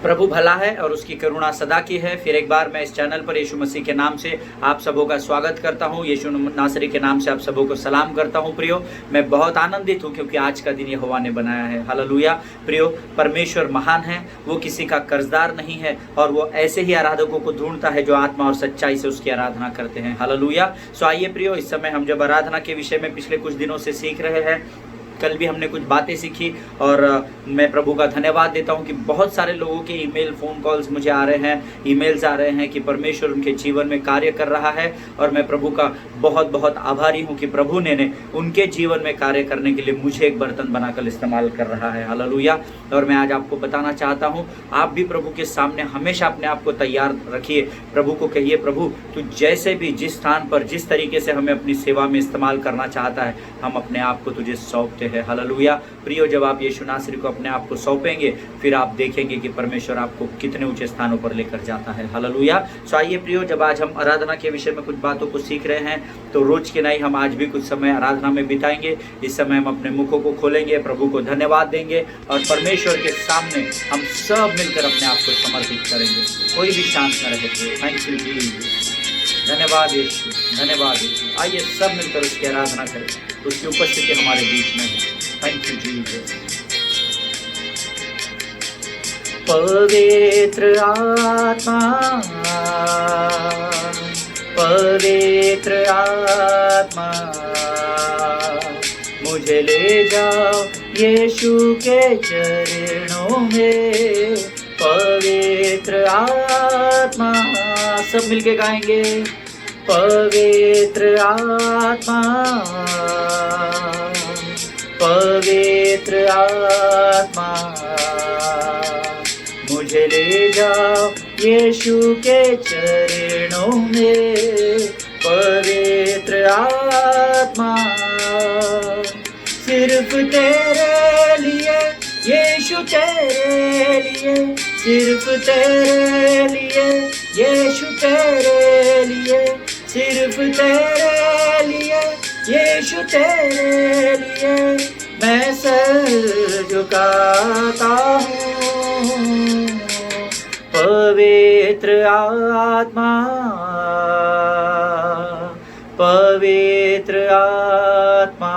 प्रभु भला है और उसकी करुणा सदा की है। फिर एक बार मैं इस चैनल पर यीशु मसीह के नाम से आप सबों का स्वागत करता हूं। यीशु नासरी के नाम से आप सबों को सलाम करता हूं। प्रियो, मैं बहुत आनंदित हूं क्योंकि आज का दिन यहोवा ने बनाया है। हालेलुया। प्रियो, परमेश्वर महान है, वो किसी का कर्जदार नहीं है और वो ऐसे ही आराधकों को ढूंढता है जो आत्मा और सच्चाई से उसकी आराधना करते हैं। हालेलुया। सो आइए प्रियो, इस समय हम जब आराधना के विषय में पिछले कुछ दिनों से सीख रहे हैं, कल भी हमने कुछ बातें सीखी और मैं प्रभु का धन्यवाद देता हूं कि बहुत सारे लोगों के ईमेल, फ़ोन कॉल्स मुझे आ रहे हैं, ईमेल्स आ रहे हैं कि परमेश्वर उनके जीवन में कार्य कर रहा है और मैं प्रभु का बहुत बहुत आभारी हूं कि प्रभु ने उनके जीवन में कार्य करने के लिए मुझे एक बर्तन बनाकर इस्तेमाल कर रहा है। हालेलुया। और मैं आज आपको बताना चाहता हूँ, आप भी प्रभु के सामने हमेशा अपने आप को तैयार रखिए। प्रभु को कहिए, प्रभु तू जैसे भी जिस स्थान पर जिस तरीके से हमें अपनी सेवा में इस्तेमाल करना चाहता है, हम अपने आप को तुझे सौंपते हैं। हालेलुया। प्रियो, जब आप यीशु नासरी को अपने आप को सौंपेंगे, फिर आप देखेंगे कि परमेश्वर आपको कितने ऊंचे स्थानों पर लेकर जाता है। हालेलुया। सो आइए प्रियो, जब आज हम आराधना के विषय में कुछ बातों को सीख रहे हैं, तो रोज के नहीं हम आज भी कुछ समय आराधना में बिताएंगे। इस समय हम अपने मुखों को खोलेंगे, प्रभु को धन्यवाद देंगे और परमेश्वर के सामने हम सब मिलकर अपने आप को समर्पित करेंगे। कोई भी शांत न रहे। Thank you Jesus. धन्यवाद यीशु, धन्यवाद यीशु। आइए सब मिलकर उसकी आराधना करें, उसकी उपस्थिति हमारे बीच में है। Thank you Jesus. पवित्र आत्मा, पवित्र आत्मा, मुझे ले जाओ यीशु के चरणों में। पवित्र आत्मा, सब मिलके गाएंगे। पवित्र आत्मा, पवित्र आत्मा, मुझे ले जाओ यीशु के चरणों में। पवित्र आत्मा, सिर्फ तेरे लिए यीशु, तेरे लिए, सिर्फ तेरे लिए यीशु, तेरे लिए, सिर्फ तेरे लिए यीशु, तेरे लिए मैं सर झुकाता हूँ। पवित्र आत्मा, पवित्र आत्मा,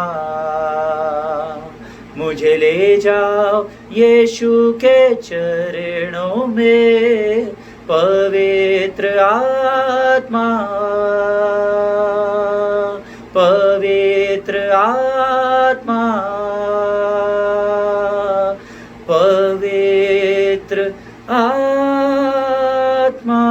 मुझे ले जाओ यीशु के चरणों में। पवित्र आत्मा, पवित्र आत्मा, पवित्र आत्मा।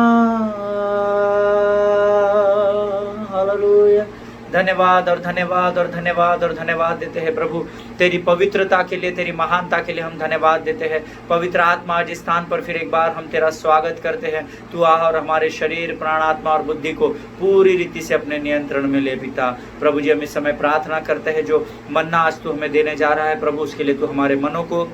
हालेलुया। धन्यवाद और धन्यवाद और धन्यवाद और धन्यवाद देते हैं प्रभु, तेरी पवित्रता के लिए, तेरी महानता के लिए हम धन्यवाद देते हैं। पवित्र आत्मा, आज इस स्थान पर फिर एक बार हम तेरा स्वागत करते हैं। तू आ और हमारे शरीर, प्राण, आत्मा और बुद्धि को पूरी रीति से अपने नियंत्रण में ले पिता। प्रभु जी, हम इस समय प्रार्थना करते हैं, जो मन्ना आज तू हमें देने जा रहा है प्रभु, उसके लिए तू हमारे मनों को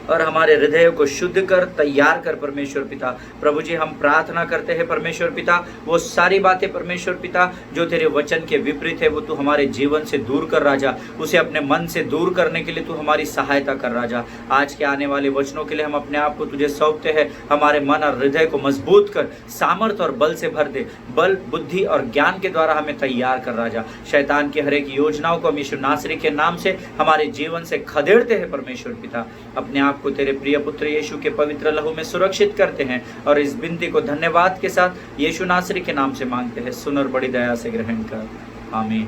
और हमारे हृदय को शुद्ध कर, तैयार कर परमेश्वर पिता। प्रभु जी, हम प्रार्थना करते हैं परमेश्वर पिता, वो सारी बातें परमेश्वर पिता जो तेरे वचन के विपरीत है, वो तू हमारे जीवन से दूर कर राजा। उसे अपने मन से दूर करने के लिए तू हमारी सहायता कर राजा। आज के आने वाले वचनों के लिए हम अपने आप को तुझे सौंपते हैं। हमारे मन और हृदय को मजबूत कर, सामर्थ और बल से भर दे। बल, बुद्धि और ज्ञान के द्वारा हमें तैयार कर राजा। शैतान की हर एक योजनाओं को हम यीशु नासरी के नाम से हमारे जीवन से खदेड़ते हैं परमेश्वर पिता। अपने आप को तेरे प्रिय पुत्र यीशु के पवित्र लहू में सुरक्षित करते हैं और इस विनती को धन्यवाद के साथ यीशु नासरी के नाम से मांगते हैं। सुन और बड़ी दया से ग्रहण कर। आमीन।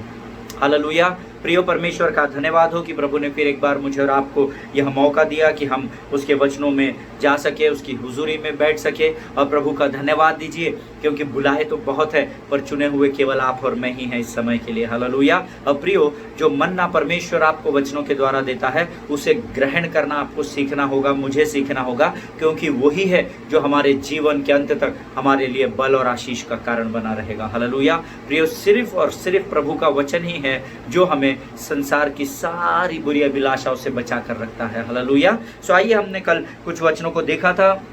हालेलुया। प्रियो, परमेश्वर का धन्यवाद हो कि प्रभु ने फिर एक बार मुझे और आपको यह मौका दिया कि हम उसके वचनों में जा सके, उसकी हुजूरी में बैठ सके। और प्रभु का धन्यवाद दीजिए, क्योंकि बुलाए तो बहुत है पर चुने हुए केवल आप और मैं ही हैं इस समय के लिए। हालेलुया। और प्रियो, जो मन्ना परमेश्वर आपको वचनों के द्वारा देता है, उसे ग्रहण करना आपको सीखना होगा, मुझे सीखना होगा, क्योंकि वही है जो हमारे जीवन के अंत तक हमारे लिए बल और आशीष का कारण बना रहेगा। हालेलुया। प्रियो, सिर्फ और सिर्फ प्रभु का वचन ही है जो हमें संसार की सारी बुरी अभिलाषाओं से बचा कर रखता है। हालेलुया। सो आइए, हमने कल कुछ वचनों को देखा था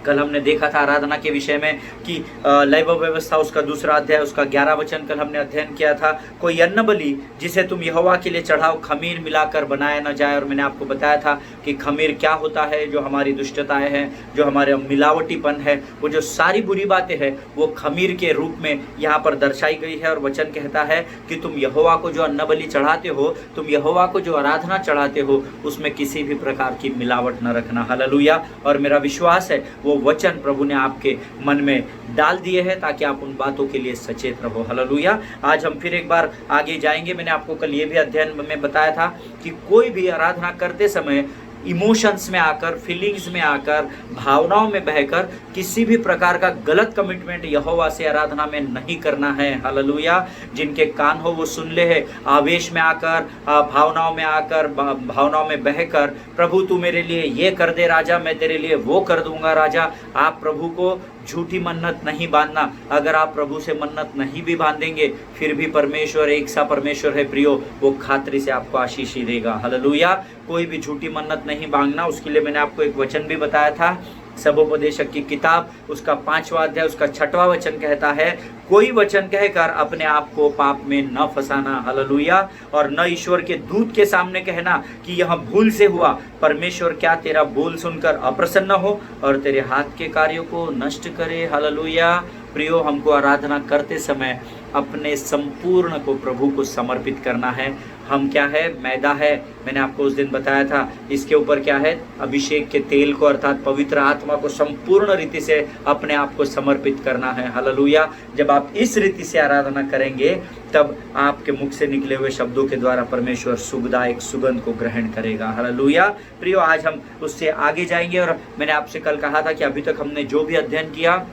कल हमने देखा था आराधना के विषय में कि लैव व्यवस्था उसका 2 अध्याय उसका 11 वचन कल हमने अध्ययन किया था। कोई अन्न बलि जिसे तुम यहोवा के लिए चढ़ाओ खमीर मिलाकर बनाया न जाए। और मैंने आपको बताया था कि खमीर क्या होता है, जो हमारी दुष्टताएं हैं, जो हमारे मिलावटीपन है, वो जो सारी बुरी बातें हैं वो खमीर के रूप में यहाँ पर दर्शाई गई है। और वचन कहता है कि तुम यहोवा को जो अन्न बलि चढ़ाते हो, तुम यहोवा को जो आराधना चढ़ाते हो, उसमें किसी भी प्रकार की मिलावट न रखना। हालेलुया। और मेरा विश्वास है वो वचन प्रभु ने आपके मन में डाल दिए हैं ताकि आप उन बातों के लिए सचेत रहो। हालेलुया। आज हम फिर एक बार आगे जाएंगे। मैंने आपको कल ये भी अध्ययन में बताया था कि कोई भी आराधना करते समय इमोशंस में आकर, फीलिंग्स में आकर, भावनाओं में बहकर किसी भी प्रकार का गलत कमिटमेंट यहोवा से आराधना में नहीं करना है। हालेलुया। जिनके कान हो वो सुन ले है। आवेश में आकर, भावनाओं में आकर, भावनाओं में बहकर, प्रभु तू मेरे लिए ये कर दे राजा, मैं तेरे लिए वो कर दूंगा राजा। आप प्रभु को झूठी मन्नत नहीं बांधना। अगर आप प्रभु से मन्नत नहीं भी बांधेंगे फिर भी परमेश्वर एक सा परमेश्वर है प्रियो, वो खातिर से आपको आशीष ही देगा। हालेलुया। कोई भी झूठी मन्नत नहीं बांधना। उसके लिए मैंने आपको एक वचन भी बताया था, सबोपदेशक की किताब उसका 5वां अध्याय उसका 6वां वचन कहता है, कोई वचन कहकर अपने आप को पाप में न फंसाना। हालेलुया। और न ईश्वर के दूत के सामने कहना कि यह भूल से हुआ। परमेश्वर क्या तेरा बोल सुनकर अप्रसन्न हो और तेरे हाथ के कार्यों को नष्ट करे। हालेलुया। प्रियो, हमको आराधना करते समय अपने संपूर्ण को प्रभु को समर्पित करना है। हम क्या है? मैदा है। मैंने आपको उस दिन बताया था। इसके ऊपर क्या है? अभिषेक के तेल को अर्थात पवित्र आत्मा को संपूर्ण रीति से अपने आप को समर्पित करना है। हालेलुया। जब आप इस रीति से आराधना करेंगे तब आपके मुख से निकले हुए शब्दों के द्वारा परमेश्वर सुखदायक सुगंध को ग्रहण करेगा। हालेलुया। प्रियो, आज हम उससे आगे जाएंगे। और मैंने आपसे कल कहा था कि अभी तक हमने जो भी अध्ययन किया,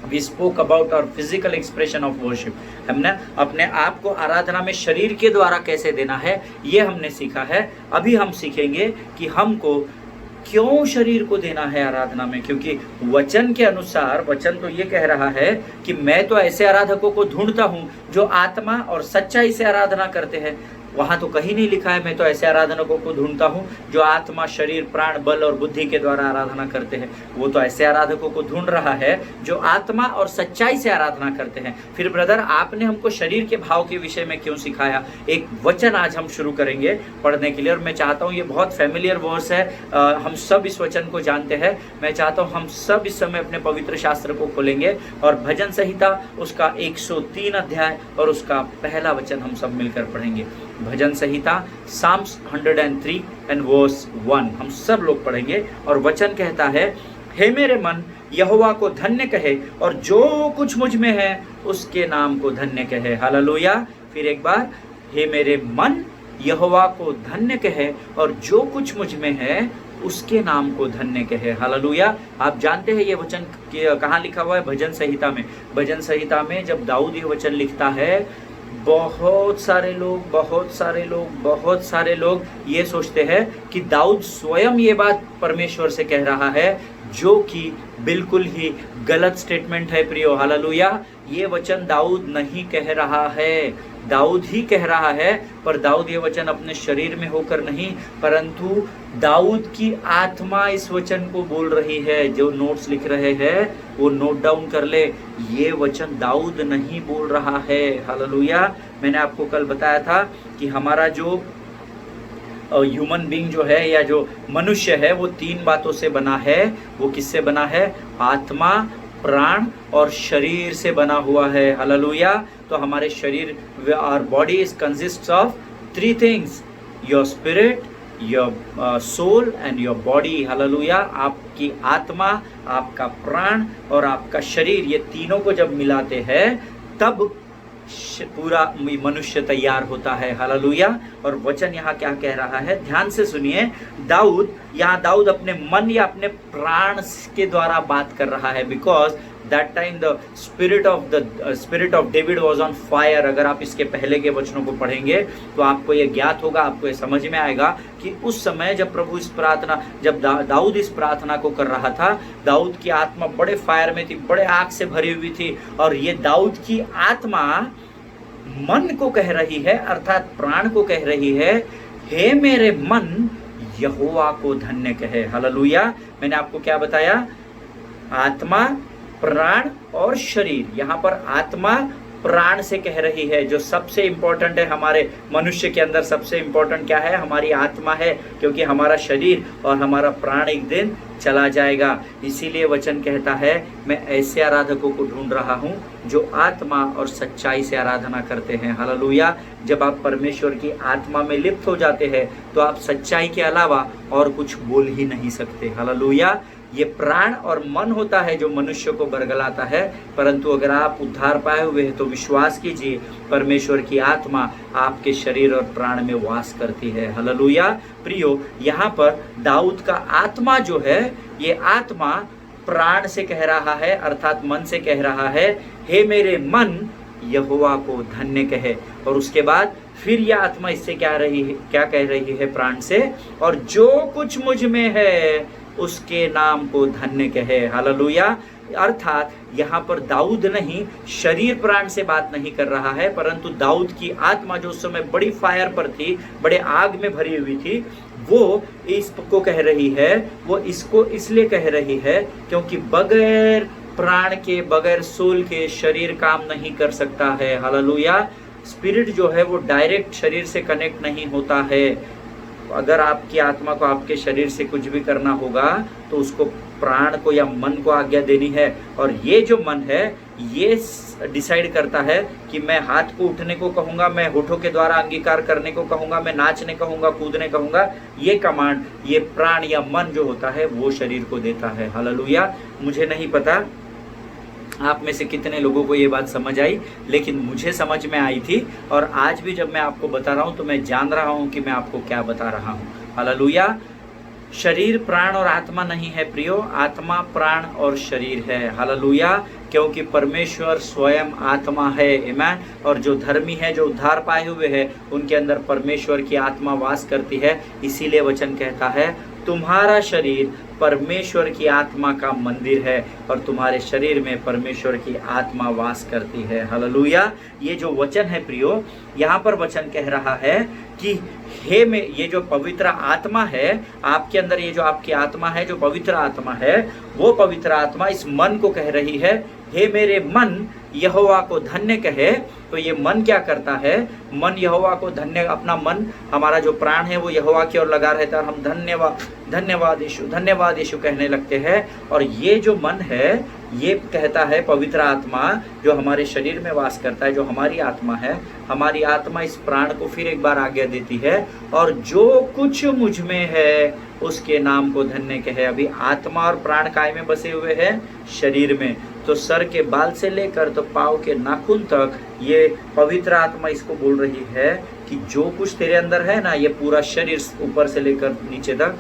We spoke about our physical expression of worship। हमने अपने आप को आराधना में शरीर के द्वारा कैसे देना है ये हमने सीखा है। अभी हम सीखेंगे कि हमको क्यों शरीर को देना है आराधना में, क्योंकि वचन के अनुसार वचन तो ये कह रहा है कि मैं तो ऐसे आराधकों को ढूंढता हूँ जो आत्मा और सच्चाई से आराधना करते हैं। वहाँ तो कहीं नहीं लिखा है मैं तो ऐसे आराधकों को ढूंढता हूँ जो आत्मा, शरीर, प्राण, बल और बुद्धि के द्वारा आराधना करते हैं। वो तो ऐसे आराधकों को ढूंढ रहा है जो आत्मा और सच्चाई से आराधना करते हैं। फिर ब्रदर, आपने हमको शरीर के भाव के विषय में क्यों सिखाया? एक वचन आज हम शुरू करेंगे पढ़ने के लिए, और मैं चाहता हूँ, ये बहुत फैमिलियर वर्स है, हम सब इस वचन को जानते हैं। मैं चाहता हूँ हम सब इस समय अपने पवित्र शास्त्र को खोलेंगे और भजन संहिता उसका 103 अध्याय और उसका पहला वचन हम सब मिलकर पढ़ेंगे। भजन संहिता Psalms 103 and verse 1 हम सब लोग पढ़ेंगे। और वचन कहता है, हे मेरे मन यहोवा को धन्य कहे और जो कुछ मुझ में है उसके नाम को धन्य कहे। हालेलुया। फिर एक बार, हे मेरे मन यहोवा को धन्य कहे और जो कुछ मुझ में है उसके नाम को धन्य कहे। हालेलुया। आप जानते हैं ये वचन कहाँ लिखा हुआ है? भजन संहिता में। भजन संहिता में जब दाऊद ये वचन लिखता है, बहुत सारे लोग ये सोचते हैं कि दाऊद स्वयं ये बात परमेश्वर से कह रहा है, जो कि बिल्कुल ही गलत स्टेटमेंट है प्रियो। हालेलुया। ये वचन दाऊद नहीं कह रहा है, दाऊद ही कह रहा है, पर दाऊद ये वचन अपने शरीर में होकर नहीं, परंतु दाऊद की आत्मा इस वचन को बोल रही है। जो नोट्स लिख रहे हैं वो नोट डाउन कर ले, ये वचन दाऊद नहीं बोल रहा है। हालेलुया। मैंने आपको कल बताया था कि हमारा जो ह्यूमन बीइंग जो है या जो मनुष्य है वो 3 बातों से बना है। वो किससे बना है? आत्मा, प्राण और शरीर से बना हुआ है। हालेलुया। तो हमारे शरीर, our body is consists of 3 things, your spirit, your soul and your body. Hallelujah. आपकी आत्मा, आपका प्राण और आपका शरीर, ये तीनों को जब मिलाते हैं तब पूरा मनुष्य तैयार होता है। हालेलुया। और वचन यहाँ क्या कह रहा है, ध्यान से सुनिए। दाऊद अपने मन या अपने प्राण के द्वारा बात कर रहा है, because that time the spirit of David was on fire. अगर आप इसके पहले के वचनों को पढ़ेंगे तो आपको ये ज्ञात होगा, आपको ये समझ में आएगा कि उस समय जब दाऊद इस प्रार्थना को कर रहा था, दाऊद की आत्मा बड़े फायर में थी, बड़े आग से भरी हुई थी। और ये दाऊद की आत्मा मन को कह रही है, अर्थात प्राण को कह रही है, हे मेरे मन यहोवा को धन्य कहे। हालेलुया। मैंने आपको क्या बताया? आत्मा, प्राण और शरीर। यहाँ पर आत्मा प्राण से कह रही है, जो सबसे इंपॉर्टेंट है हमारे मनुष्य के अंदर। सबसे इंपॉर्टेंट क्या है? हमारी आत्मा है, क्योंकि हमारा शरीर और हमारा प्राण एक दिन चला जाएगा। इसीलिए वचन कहता है, मैं ऐसे आराधकों को ढूंढ रहा हूँ जो आत्मा और सच्चाई से आराधना करते हैं। हालेलुया। जब आप परमेश्वर की आत्मा में लिप्त हो जाते हैं तो आप सच्चाई के अलावा और कुछ बोल ही नहीं सकते। हालेलुया। ये प्राण और मन होता है जो मनुष्य को बरगलाता है, परंतु अगर आप उद्धार पाए हुए हैं तो विश्वास कीजिए, परमेश्वर की आत्मा आपके शरीर और प्राण में वास करती है। हालेलुया। प्रियो, यहाँ पर दाऊद का आत्मा जो है, ये आत्मा प्राण से कह रहा है, अर्थात मन से कह रहा है, हे मेरे मन यहोवा को धन्य कहे। और उसके बाद फिर यह आत्मा इससे क्या कह रही है? प्राण से, और जो कुछ मुझ में है उसके नाम को धन्य कहे। हालेलुया। अर्थात यहाँ पर दाऊद नहीं, शरीर प्राण से बात नहीं कर रहा है, परंतु दाऊद की आत्मा जो उस समय बड़ी फायर पर थी, बड़े आग में भरी हुई थी, वो इसको कह रही है। वो इसको इसलिए कह रही है क्योंकि बगैर प्राण के, बगैर सोल के शरीर काम नहीं कर सकता है। हालेलुया। स्पिरिट जो है वो डायरेक्ट शरीर से कनेक्ट नहीं होता है। अगर आपकी आत्मा को आपके शरीर से कुछ भी करना होगा तो उसको प्राण को या मन को आज्ञा देनी है। और ये जो मन है ये डिसाइड करता है कि मैं हाथ को उठने को कहूँगा, मैं होठों के द्वारा अंगीकार करने को कहूँगा, मैं नाचने कहूँगा, कूदने कहूँगा। ये कमांड, ये प्राण या मन जो होता है वो शरीर को देता है। हालेलुया। मुझे नहीं पता आप में से कितने लोगों को ये बात समझ आई, लेकिन मुझे समझ में आई थी। और आज भी जब मैं आपको बता रहा हूँ तो मैं जान रहा हूँ कि मैं आपको क्या बता रहा हूँ। हालेलुया। शरीर, प्राण और आत्मा नहीं है प्रियो, आत्मा, प्राण और शरीर है। हालेलुया। क्योंकि परमेश्वर स्वयं आत्मा है। आमीन। और जो धर्मी है, जो उद्धार पाए हुए हैं, उनके अंदर परमेश्वर की आत्मा वास करती है। इसीलिए वचन कहता है, तुम्हारा शरीर परमेश्वर की आत्मा का मंदिर है और तुम्हारे शरीर में परमेश्वर की आत्मा वास करती है। हालेलुया। ये जो वचन है प्रियो, यहाँ पर वचन कह रहा है कि हे में ये जो पवित्र आत्मा है आपके अंदर, ये जो आपकी आत्मा है, जो पवित्र आत्मा है, वो पवित्र आत्मा इस मन को कह रही है, हे मेरे मन यहोवा को धन्य कहे। तो ये मन क्या करता है? मन यहोवा को धन्य, अपना मन, हमारा जो प्राण है वो यहोवा की ओर लगा रहता है और हम धन्यवाद धन्यवाद यीशु, धन्यवाद यीशु कहने लगते हैं। और ये जो मन है ये कहता है, पवित्र आत्मा जो हमारे शरीर में वास करता है, जो हमारी आत्मा है, हमारी आत्मा इस प्राण को फिर एक बार आज्ञा देती है, और जो कुछ मुझ में है उसके नाम को धन्य कहे। अभी आत्मा और प्राण काय में बसे हुए हैं? शरीर में। तो सर के बाल से लेकर तो पाँव के नाखून तक ये पवित्र आत्मा इसको बोल रही है कि जो कुछ तेरे अंदर है ना, ये पूरा शरीर ऊपर से लेकर नीचे तक,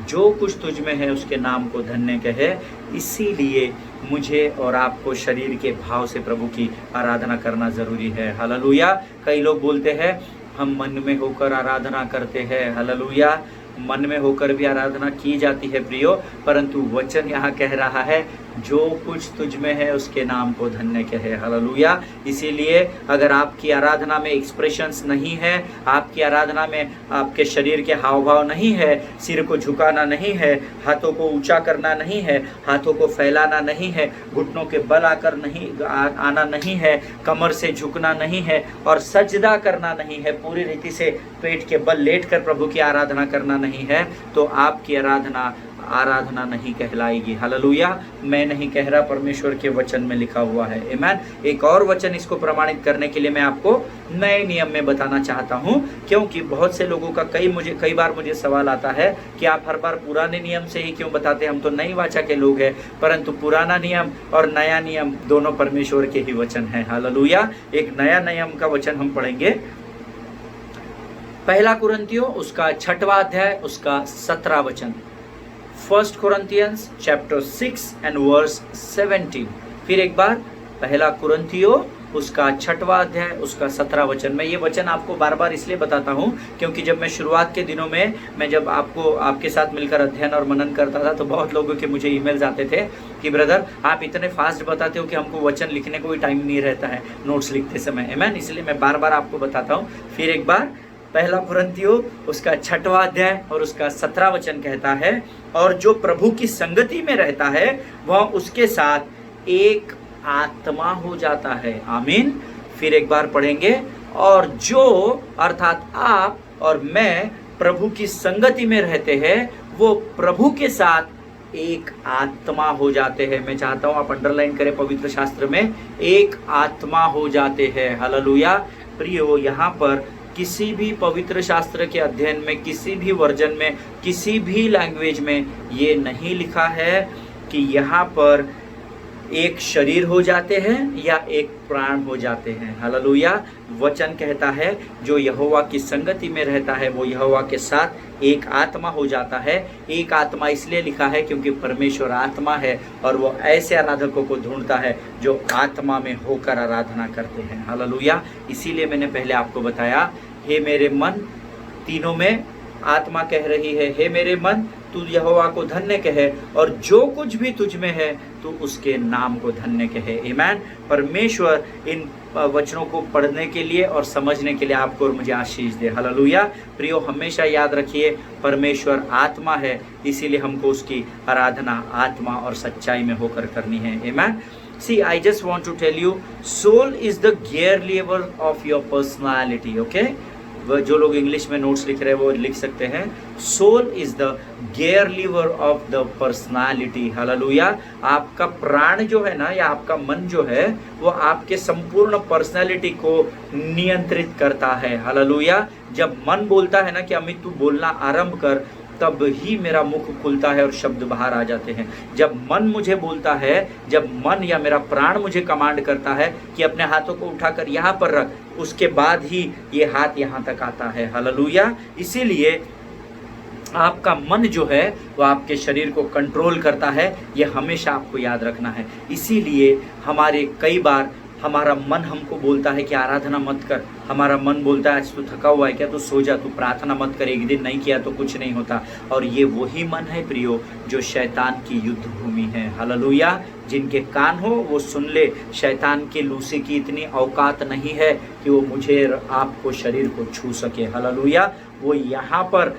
जो कुछ तुझ में है उसके नाम को धन्य कहे। इसीलिए मुझे और आपको शरीर के भाव से प्रभु की आराधना करना जरूरी है। हालेलुया। कई लोग बोलते हैं हम मन में होकर आराधना करते हैं। हालेलुया। मन में होकर भी आराधना की जाती है प्रियो, परंतु वचन यहाँ कह रहा है जो कुछ तुझ में है उसके नाम को धन्य कहे। हालेलुया। इसीलिए अगर आपकी आराधना में एक्सप्रेशंस नहीं है, आपकी आराधना में आपके शरीर के हाव भाव नहीं है, सिर को झुकाना नहीं है, हाथों को ऊंचा करना नहीं है, हाथों को फैलाना नहीं है, घुटनों के बल आकर नहीं आना नहीं है, कमर से झुकना नहीं है और सजदा करना नहीं है, पूरी रीति से पेट के बल लेट कर प्रभु की आराधना करना नहीं है, तो आपकी आराधना नहीं कहलाएगी। हालेलुया। मैं नहीं कह रहा, परमेश्वर के वचन में लिखा हुआ है। आमीन। एक और वचन इसको प्रमाणित करने के लिए मैं आपको नए नियम में बताना चाहता हूं, क्योंकि बहुत से लोगों का कई बार मुझे सवाल आता है कि आप हर बार पुराने नियम से ही क्यों बताते हैं, हम तो नई वाचा के लोग हैं। परंतु पुराना नियम और नया नियम दोनों परमेश्वर के ही वचन है। हालेलुया। एक नया नियम का वचन हम पढ़ेंगे, पहला कुरिन्थियों उसका 6वां अध्याय उसका 17 वचन। 1 Corinthians chapter 6 and verse 17। फिर एक बार, पहला कुरिन्थियों उसका 6वां अध्याय उसका 17 वचन। मैं ये वचन आपको बार बार इसलिए बताता हूँ क्योंकि जब मैं शुरुआत के दिनों में मैं जब आपके साथ मिलकर अध्ययन और मनन करता था तो बहुत लोगों के मुझे ईमेल्स आते थे कि ब्रदर आप इतने फास्ट बताते हो कि हमको वचन लिखने को भी टाइम नहीं रहता है नोट्स लिखते समय। आमीन। इसलिए मैं बार बार आपको बताता हूँ। फिर एक बार, पहला कुरिन्थियों उसका 6वां अध्याय और उसका 17वां वचन कहता है, और जो प्रभु की संगति में रहता है वह उसके साथ एक आत्मा हो जाता है। आमीन। फिर एक बार पढ़ेंगे, और जो अर्थात आप और मैं प्रभु की संगति में रहते हैं वो प्रभु के साथ एक आत्मा हो जाते हैं। मैं चाहता हूं आप अंडरलाइन करें पवित्र शास्त्र में, एक आत्मा हो जाते हैं। हालेलुया। प्रियो, यहाँ पर किसी भी पवित्र शास्त्र के अध्ययन में, किसी भी वर्जन में, किसी भी लैंग्वेज में ये नहीं लिखा है कि यहाँ पर एक शरीर हो जाते हैं या एक प्राण हो जाते हैं। हालेलुया। वचन कहता है जो यहोवा की संगति में रहता है वो यहोवा के साथ एक आत्मा हो जाता है। एक आत्मा इसलिए लिखा है क्योंकि परमेश्वर आत्मा है और वो ऐसे आराधकों को ढूंढता है जो आत्मा में होकर आराधना करते हैं। हालेलुया। इसीलिए मैंने पहले आपको बताया, हे मेरे मन, तीनों में आत्मा कह रही है, हे मेरे मन तू यहोवा को धन्य कहे, और जो कुछ भी तुझ में है तू उसके नाम को धन्य कहे। आमीन। परमेश्वर इन वचनों को पढ़ने के लिए और समझने के लिए आपको और मुझे आशीष दे। हालेलुया। प्रियो, हमेशा याद रखिए परमेश्वर आत्मा है, इसीलिए हमको उसकी आराधना आत्मा और सच्चाई में होकर करनी है। आमीन। See, I just want to tell you, soul is the gear lever of your personality. Okay? जो लोग इंग्लिश में नोट्स लिख रहे हैं वो लिख सकते हैं, soul is the gear lever of the personality. Hallelujah. आपका प्राण जो है ना, या आपका मन जो है, वो आपके संपूर्ण पर्सनालिटी को नियंत्रित करता है। हालेलुया। जब मन बोलता है ना कि अमित तू बोलना आरंभ कर, तब ही मेरा मुख खुलता है और शब्द बाहर आ जाते हैं। जब मन मुझे बोलता है, जब मन या मेरा प्राण मुझे कमांड करता है कि अपने हाथों को उठाकर यहाँ पर रख, उसके बाद ही ये हाथ यहाँ तक आता है। हालेलुया। इसीलिए आपका मन जो है वो आपके शरीर को कंट्रोल करता है, ये हमेशा आपको याद रखना है। इसीलिए हमारे कई बार हमारा मन हमको बोलता है कि आराधना मत कर। हमारा मन बोलता है आज तू थका हुआ है क्या, तू सो जा, तू प्रार्थना मत कर, एक दिन नहीं किया तो कुछ नहीं होता। और ये वही मन है प्रियो जो शैतान की युद्ध भूमि है। हालेलुया। जिनके कान हो वो सुन ले, शैतान के लूसी की इतनी औकात नहीं है कि वो मुझे आपको शरीर को छू सके। हालेलुया। वो यहाँ पर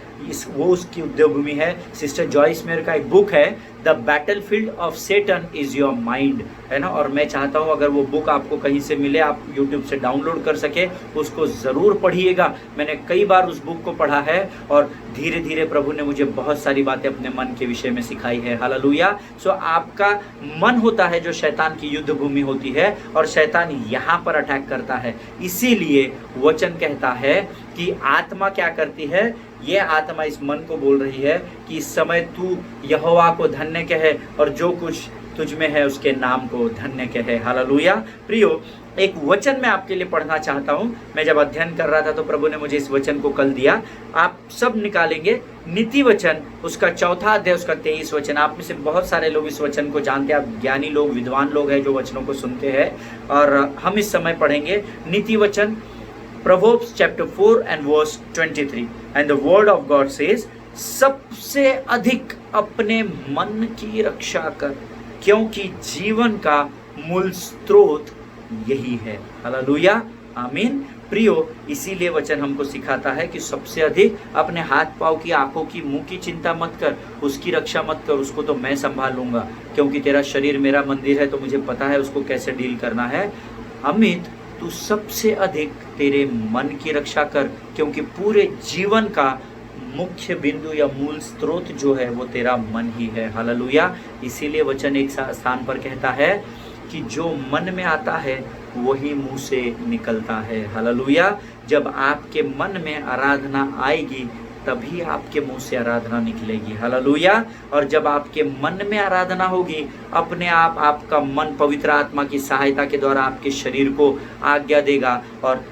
वो उसकी युद्ध भूमि है। सिस्टर जॉइस मेयर का एक बुक है, the battlefield of Satan is your mind, है ना। और मैं चाहता हूँ अगर वो बुक आपको कहीं से मिले, आप यूट्यूब से डाउनलोड कर सके, उसको ज़रूर पढ़िएगा। मैंने कई बार उस बुक को पढ़ा है और धीरे धीरे प्रभु ने मुझे बहुत सारी बातें अपने मन के विषय में सिखाई है। हालेलुया। सो आपका मन होता है जो शैतान की युद्ध भूमि होती है, और शैतान यहाँ पर अटैक करता है। इसीलिए वचन कहता है कि आत्मा क्या करती है, ये आत्मा इस मन को बोल रही है कि इस समय तू यहोवा को धन्य कहे और जो कुछ तुझ में है उसके नाम को धन्य कहे। हालेलुया। प्रियो, एक वचन मैं आपके लिए पढ़ना चाहता हूँ। मैं जब अध्ययन कर रहा था तो प्रभु ने मुझे इस वचन को कल दिया, आप सब निकालेंगे। नीति वचन उसका 4वां अध्याय उसका 23 वचन। आप में से बहुत सारे लोग इस वचन को जानते हैं, आप ज्ञानी लोग, विद्वान लोग हैं जो वचनों को सुनते हैं, और हम इस समय पढ़ेंगे नीति वचन, Proverbs chapter 4 and verse 23, and the word of God says, सबसे अधिक अपने मन की रक्षा कर, क्योंकि जीवन का मूल स्रोत यही है। हालेलुया। आमीन। प्रियो, इसीलिए वचन हमको सिखाता है कि सबसे अधिक अपने हाथ पाँव की, आंखों की, मुंह की चिंता मत कर, उसकी रक्षा मत कर, उसको तो मैं संभाल लूंगा, क्योंकि तेरा शरीर मेरा मंदिर है, तो मुझे पता है उसको कैसे डील करना है। अमित, तू सबसे अधिक तेरे मन की रक्षा कर, क्योंकि पूरे जीवन का मुख्य बिंदु या मूल स्रोत जो है वो तेरा मन ही है। हालेलुया। इसीलिए वचन एक स्थान पर कहता है कि जो मन में आता है वही मुंह से निकलता है। हालेलुया। जब आपके मन में आराधना आएगी तभी आपके मुंह से आराधना निकलेगी। हालेलुया। और जब आपके मन में आराधना होगी, अपने आप आपका मन पवित्र आत्मा की सहायता के द्वारा आपके शरीर को आज्ञा देगा, और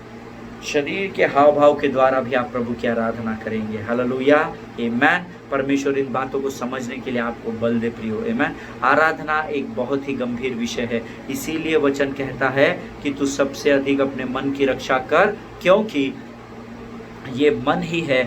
शरीर के हाव भाव के द्वारा भी आप प्रभु की आराधना करेंगे। हालेलुया। आमीन। परमेश्वर इन बातों को समझने के लिए आपको बल दे प्रियो। आमीन। आराधना एक बहुत ही गंभीर विषय है, इसीलिए वचन कहता है कि तू सबसे अधिक अपने मन की रक्षा कर, क्योंकि ये मन ही है,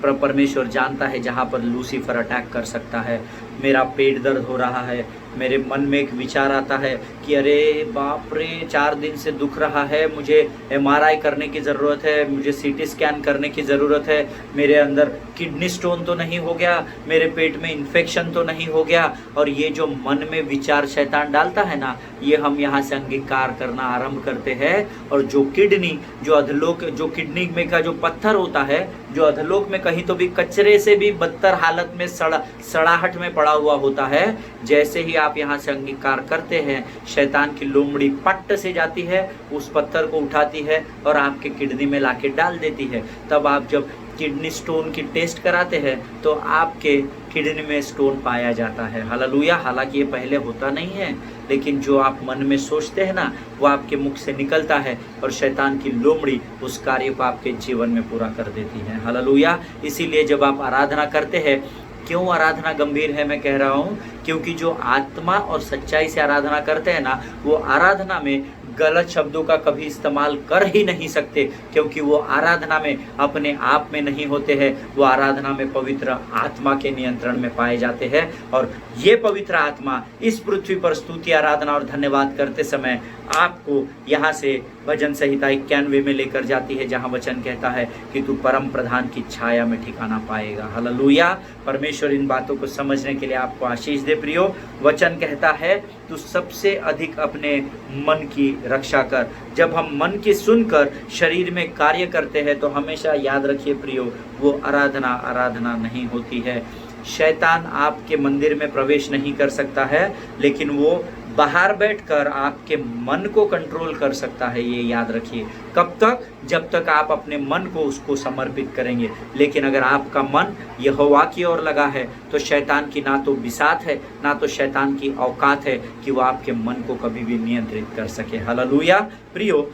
परमेश्वर जानता है जहाँ पर लूसीफर अटैक कर सकता है। मेरा पेट दर्द हो रहा है, मेरे मन में एक विचार आता है कि अरे बाप रे 4 दिन से दुख रहा है, मुझे एमआरआई करने की ज़रूरत है, मुझे सीटी स्कैन करने की ज़रूरत है, मेरे अंदर किडनी स्टोन तो नहीं हो गया, मेरे पेट में इन्फेक्शन तो नहीं हो गया। और ये जो मन में विचार शैतान डालता है ना, ये हम यहाँ से अंगीकार करना आरंभ करते हैं। और जो किडनी, जो अधलोक, जो किडनी में का जो पत्थर होता है, जो अधलोक में कहीं तो भी कचरे से भी बदतर हालत में सड़ाहट में पड़ा हुआ होता है, जैसे ही आप यहाँ से अंगीकार करते हैं, शैतान की लोमड़ी पट्ट से जाती है, उस पत्थर को उठाती है और आपके किडनी में लाके डाल देती है। तब आप जब किडनी स्टोन की टेस्ट कराते हैं तो आपके किडनी में स्टोन पाया जाता है। हालेलुया। हालांकि ये पहले होता नहीं है, लेकिन जो आप मन में सोचते हैं ना, वो आपके मुख से निकलता है और शैतान की लोमड़ी उस कार्य को आपके जीवन में पूरा कर देती है। हालेलुया। इसीलिए जब आप आराधना करते हैं, क्यों आराधना गंभीर है मैं कह रहा हूँ, क्योंकि जो आत्मा और सच्चाई से आराधना करते हैं ना, वो आराधना में गलत शब्दों का कभी इस्तेमाल कर ही नहीं सकते, क्योंकि वो आराधना में अपने आप में नहीं होते हैं, वो आराधना में पवित्र आत्मा के नियंत्रण में पाए जाते हैं। और ये पवित्र आत्मा इस पृथ्वी पर स्तुति, आराधना और धन्यवाद करते समय आपको यहाँ से भजन संहिता 91 में लेकर जाती है, जहाँ वचन कहता है कि तू परम प्रधान की छाया में ठिकाना पाएगा। हालेलुया। परमेश्वर इन बातों को समझने के लिए आपको आशीष दे प्रियो। वचन कहता है तू सबसे अधिक अपने मन की रक्षा कर। जब हम मन की सुनकर शरीर में कार्य करते हैं तो हमेशा याद रखिए प्रियो, वो आराधना नहीं होती है। शैतान आपके मंदिर में प्रवेश नहीं कर सकता है, लेकिन वो बाहर बैठकर आपके मन को कंट्रोल कर सकता है। ये याद रखिए। कब तक? जब तक आप अपने मन को उसको समर्पित करेंगे। लेकिन अगर आपका मन यहोवा की ओर लगा है तो शैतान की ना तो बिसात है, ना तो शैतान की औकात है कि वो आपके मन को कभी भी नियंत्रित कर सके। हालेलुया। प्रियो,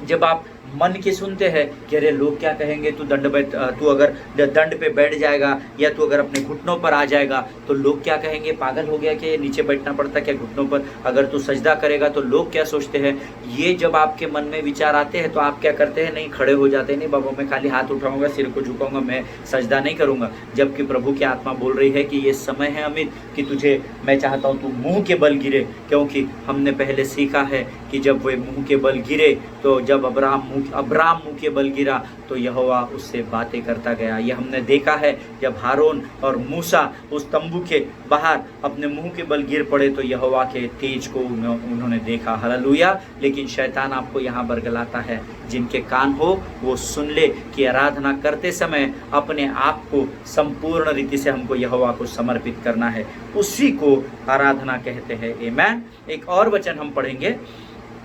जब आप मन की सुनते हैं कि अरे लोग क्या कहेंगे, तू अगर दंड पे बैठ जाएगा या तू अगर अपने घुटनों पर आ जाएगा तो लोग क्या कहेंगे, पागल हो गया कि नीचे बैठना पड़ता क्या घुटनों पर, अगर तू सजदा करेगा तो लोग क्या सोचते हैं। ये जब आपके मन में विचार आते हैं तो आप क्या करते हैं, नहीं खड़े हो जाते हैं, नहीं बाबा मैं खाली हाथ उठाऊंगा, सिर को झुकाऊंगा, मैं सजदा नहीं करूंगा। जबकि प्रभु की आत्मा बोल रही है कि ये समय है अमित कि तुझे मैं चाहता हूँ तू मुँह के बल गिरे, क्योंकि हमने पहले सीखा है कि जब वे मुँह के बल गिरे तो जब अब्राम मुँह के बल गिरा तो यहोवा उससे बातें करता गया। यह हमने देखा है जब हारून और मूसा उस तंबू के बाहर अपने मुंह के बल गिर पड़े तो यहोवा के तेज को उन्होंने देखा। हालेलुया। लेकिन शैतान आपको यहाँ बरगलाता है, जिनके कान हो वो सुन ले कि आराधना करते समय अपने आप को संपूर्ण रीति से हमको यहोवा को समर्पित करना है, उसी को आराधना कहते हैं। आमीन। एक और वचन हम पढ़ेंगे,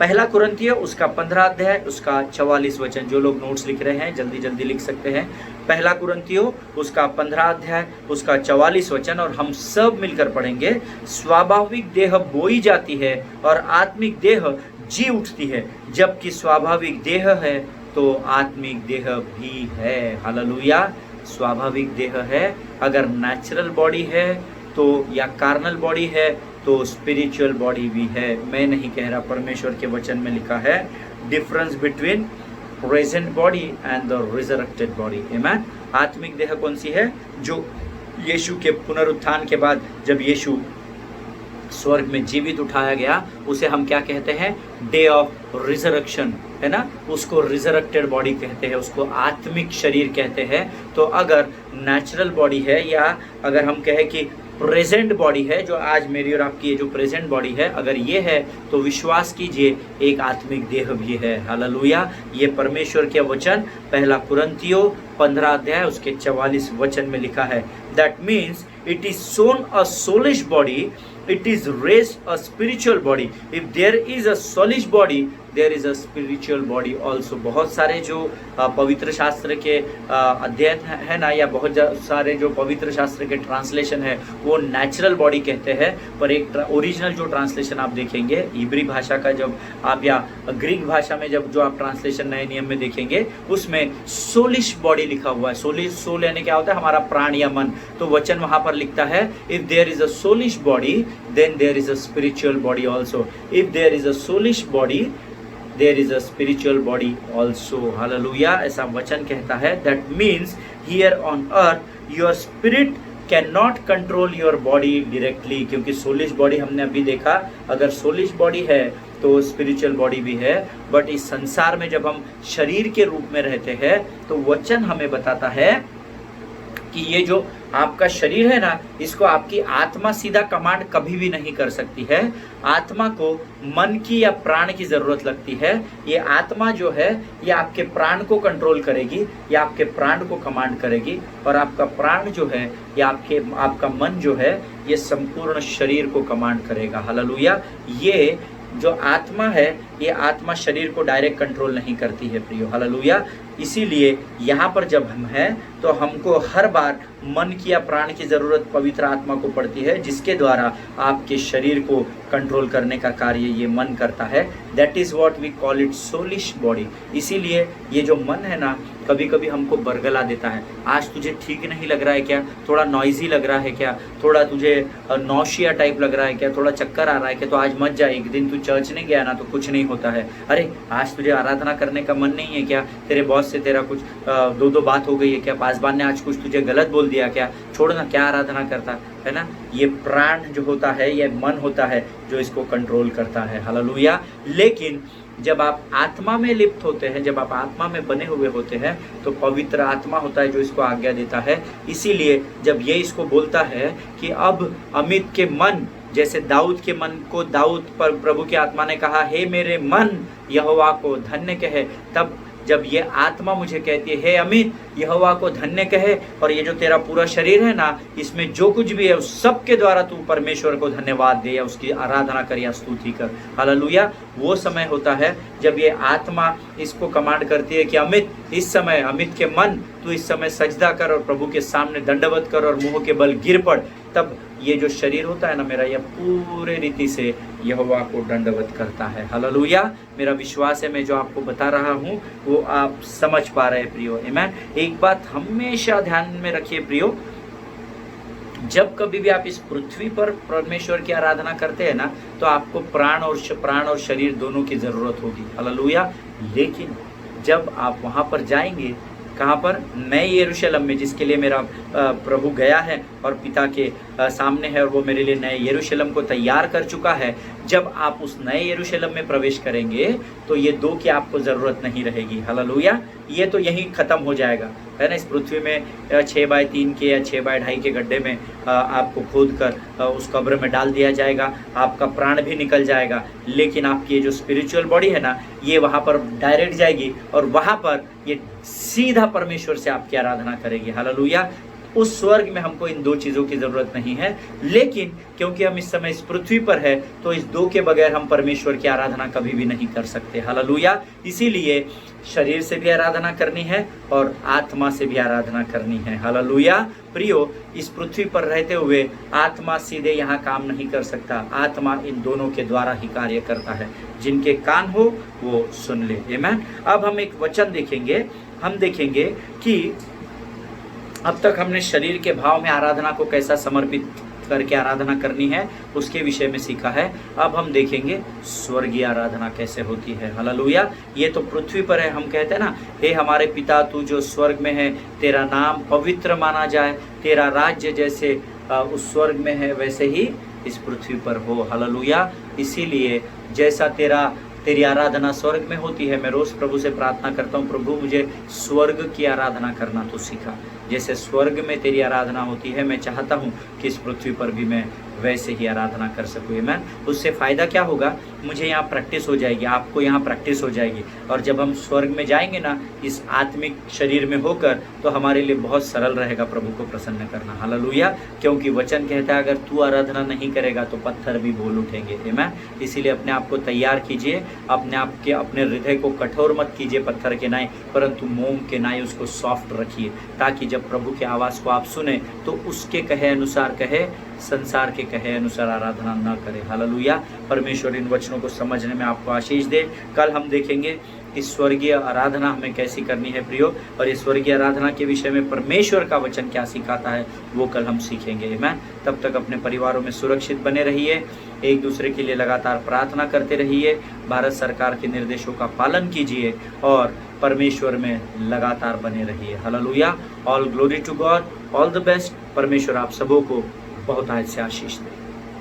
पहला कुरिन्थिय उसका 15 अध्याय उसका 44 वचन। जो लोग नोट्स लिख रहे हैं जल्दी जल्दी लिख सकते हैं। पहला कुरिन्थिय उसका 15 अध्याय उसका 44 वचन, और हम सब मिलकर पढ़ेंगे। स्वाभाविक देह बोई जाती है और आत्मिक देह जी उठती है, जबकि स्वाभाविक देह है तो आत्मिक देह भी है। हालेलुया। स्वाभाविक देह है, अगर नेचुरल बॉडी है तो या कार्नल बॉडी है तो स्पिरिचुअल बॉडी भी है। मैं नहीं कह रहा, परमेश्वर के वचन में लिखा है difference between present body and the resurrected body. आमीन। आत्मिक देह कौन सी है? जो यीशु के पुनरुत्थान के बाद जब यीशु स्वर्ग में जीवित उठाया गया, उसे हम क्या कहते हैं? डे ऑफ रिजरेक्शन, है ना। उसको रिजरेक्टेड बॉडी कहते हैं, उसको आत्मिक शरीर कहते हैं। तो अगर नेचुरल बॉडी है या अगर हम कहें कि प्रेजेंट बॉडी है, जो आज मेरी और आपकी ये जो प्रेजेंट बॉडी है, अगर ये है तो विश्वास कीजिए एक आत्मिक देह भी है। हालेलुया। ये परमेश्वर के वचन पहला कुरिन्थियो 15 अध्याय उसके 44 वचन में लिखा है। That means it is sown a soulish body, it is raised a spiritual body. If there is a soulish body, there is a spiritual body also. बहुत सारे जो पवित्र शास्त्र के अध्ययन है ना, या बहुत सारे जो पवित्र शास्त्र के ट्रांसलेशन है वो नेचुरल बॉडी कहते हैं, पर एक ओरिजिनल जो ट्रांसलेशन आप देखेंगे इब्री भाषा का, जब आप या ग्रीक भाषा में जब जो आप ट्रांसलेशन नए नियम में देखेंगे उसमें सोलिश बॉडी लिखा हुआ है। सोलिश, सोल यानी क्या होता है? हमारा प्राण या मन। तो वचन वहाँ पर लिखता है if there is a soulish body then there is a spiritual body also. If there is a soulish body, there is a spiritual body also. Hallelujah. ऐसा वचन कहता है। That means here on earth your spirit can not control your body directly, क्योंकि सोलिश body हमने अभी देखा, अगर सोलिश body है तो स्पिरिचुअल बॉडी भी है। बट इस संसार में जब हम शरीर के रूप में रहते हैं तो वचन हमें बताता है कि ये जो आपका शरीर है ना, इसको आपकी आत्मा सीधा कमांड कभी भी नहीं कर सकती है। आत्मा को मन की या प्राण की जरूरत लगती है। ये आत्मा जो है ये आपके प्राण को कंट्रोल करेगी, या आपके प्राण को कमांड करेगी, और आपका प्राण जो है या आपका मन जो है ये संपूर्ण शरीर को कमांड करेगा। हालेलुया। ये जो आत्मा है ये आत्मा शरीर को डायरेक्ट कंट्रोल नहीं करती है प्रियो। हालेलुया। इसीलिए यहाँ पर जब हम हैं तो हमको हर बार मन की या प्राण की जरूरत पवित्र आत्मा को पड़ती है, जिसके द्वारा आपके शरीर को कंट्रोल करने का कार्य ये मन करता है। That is what we call it soulish body. इसीलिए ये जो मन है ना, कभी कभी हमको बरगला देता है। आज तुझे ठीक नहीं लग रहा है क्या, थोड़ा नॉइजी लग रहा है क्या, थोड़ा तुझे नौशिया टाइप लग रहा है क्या, थोड़ा चक्कर आ रहा है क्या, तो आज मत जा, एक दिन तू चर्च नहीं गया ना तो कुछ नहीं होता है। अरे आज तुझे आराधना करने का मन नहीं है क्या, तेरे बॉस से तेरा कुछ दो बात हो गई है क्या, पासवान ने आज कुछ तुझे गलत बोल दिया क्या, छोड़ ना, क्या आराधना करता है ना। ये प्राण जो होता है, ये मन होता है जो इसको कंट्रोल करता है। हालेलुया। लेकिन जब आप आत्मा में लिप्त होते हैं, जब आप आत्मा में बने हुए होते हैं, तो पवित्र आत्मा होता है जो इसको आज्ञा देता है। इसीलिए जब ये इसको बोलता है कि अब अमित के मन, जैसे दाऊद के मन को दाऊद पर प्रभु की आत्मा ने कहा, हे मेरे मन यहोवा को धन्य कहे, तब जब ये आत्मा मुझे कहती है, हे अमित यहोवा को धन्य कहे, और ये जो तेरा पूरा शरीर है ना, इसमें जो कुछ भी है उस सब के द्वारा तू परमेश्वर को धन्यवाद दे या उसकी आराधना कर या स्तुति कर। हालेलुया। वो समय होता है जब ये आत्मा इसको कमांड करती है कि अमित, इस समय अमित के मन तू इस समय सजदा कर और प्रभु के सामने दंडवत कर और मुंह के बल गिर पड़। तब ये जो शरीर होता है ना मेरा, यह पूरे रीति से यहोवा को दंडवत करता है। हालेलुया। मेरा विश्वास है मैं जो आपको बता रहा हूँ वो आप समझ पा रहे हैं प्रियो। आमीन। एक बात हमेशा ध्यान में रखिए प्रियो, जब कभी भी आप इस पृथ्वी पर परमेश्वर की आराधना करते हैं ना, तो आपको प्राण और शरीर दोनों की जरूरत होगी। हालेलुया। लेकिन जब आप वहां पर जाएंगे, कहाँ पर, नए यरूशलेम में, जिसके लिए मेरा प्रभु गया है और पिता के सामने है, और वो मेरे लिए नए यरूशलेम को तैयार कर चुका है। जब आप उस नए यरूशलेम में प्रवेश करेंगे तो ये दो की आपको ज़रूरत नहीं रहेगी। हालेलुया। ये तो यहीं ख़त्म हो जाएगा, है ना। इस पृथ्वी में 6x3 के या 6x2.5 के गड्ढे में आपको खोद कर उस कब्र में डाल दिया जाएगा, आपका प्राण भी निकल जाएगा। लेकिन आपकी ये जो स्पिरिचुअल बॉडी है ना, ये वहाँ पर डायरेक्ट जाएगी और वहाँ पर ये सीधा परमेश्वर से आपकी आराधना करेगी। हालेलुया। उस स्वर्ग में हमको इन दो चीज़ों की ज़रूरत नहीं है। लेकिन क्योंकि हम इस समय इस पृथ्वी पर है, तो इस दो के बगैर हम परमेश्वर की आराधना कभी भी नहीं कर सकते। हालेलुया। इसीलिए शरीर से भी आराधना करनी है और आत्मा से भी आराधना करनी है। हालेलुया। प्रियो, इस पृथ्वी पर रहते हुए आत्मा सीधे यहाँ काम नहीं कर सकता, आत्मा इन दोनों के द्वारा ही कार्य करता है। जिनके कान हो वो सुन ले। आमीन। अब हम एक वचन देखेंगे, हम देखेंगे कि अब तक हमने शरीर के भाव में आराधना को कैसा समर्पित करके आराधना करनी है उसके विषय में सीखा है। अब हम देखेंगे स्वर्गीय आराधना कैसे होती है। हालेलुया। ये तो पृथ्वी पर है, हम कहते हैं ना, हे हमारे पिता तू जो स्वर्ग में है, तेरा नाम पवित्र माना जाए, तेरा राज्य जैसे उस स्वर्ग में है वैसे ही इस पृथ्वी पर हो। हालेलुया। इसीलिए जैसा तेरी आराधना स्वर्ग में होती है, मैं रोज़ प्रभु से प्रार्थना करता हूँ, प्रभु मुझे स्वर्ग की आराधना करना तो सिखा। जैसे स्वर्ग में तेरी आराधना होती है, मैं चाहता हूँ कि इस पृथ्वी पर भी मैं वैसे ही आराधना कर सकूँ। आमीन। उससे फ़ायदा क्या होगा, मुझे यहाँ प्रैक्टिस हो जाएगी, आपको यहाँ प्रैक्टिस हो जाएगी, और जब हम स्वर्ग में जाएंगे ना इस आत्मिक शरीर में होकर, तो हमारे लिए बहुत सरल रहेगा प्रभु को प्रसन्न करना। हालेलुया। क्योंकि वचन कहता है अगर तू आराधना नहीं करेगा तो पत्थर भी बोल उठेंगे। आमीन। इसीलिए अपने आप को तैयार कीजिए, अपने हृदय को कठोर मत कीजिए पत्थर के नाई, परंतु मोम के नाई उसको सॉफ्ट रखिए, ताकि जब प्रभु के आवाज़ को आप सुने तो उसके कहे अनुसार कहे, संसार के कहे अनुसार आराधना न करे। हालेलुया। परमेश्वर इन वचनों को समझने में आपको आशीष दे। कल हम देखेंगे इस स्वर्गीय आराधना हमें कैसी करनी है प्रियो, और इस स्वर्गीय आराधना के विषय में परमेश्वर का वचन क्या सिखाता है वो कल हम सीखेंगे। आमीन। तब तक अपने परिवारों में सुरक्षित बने रहिए, एक दूसरे के लिए लगातार प्रार्थना करते रहिए, भारत सरकार के निर्देशों का पालन कीजिए और परमेश्वर में लगातार बने रहिए। Hallelujah. All glory to God, all the best. परमेश्वर आप सबों को बहुत आज से आशीष दे।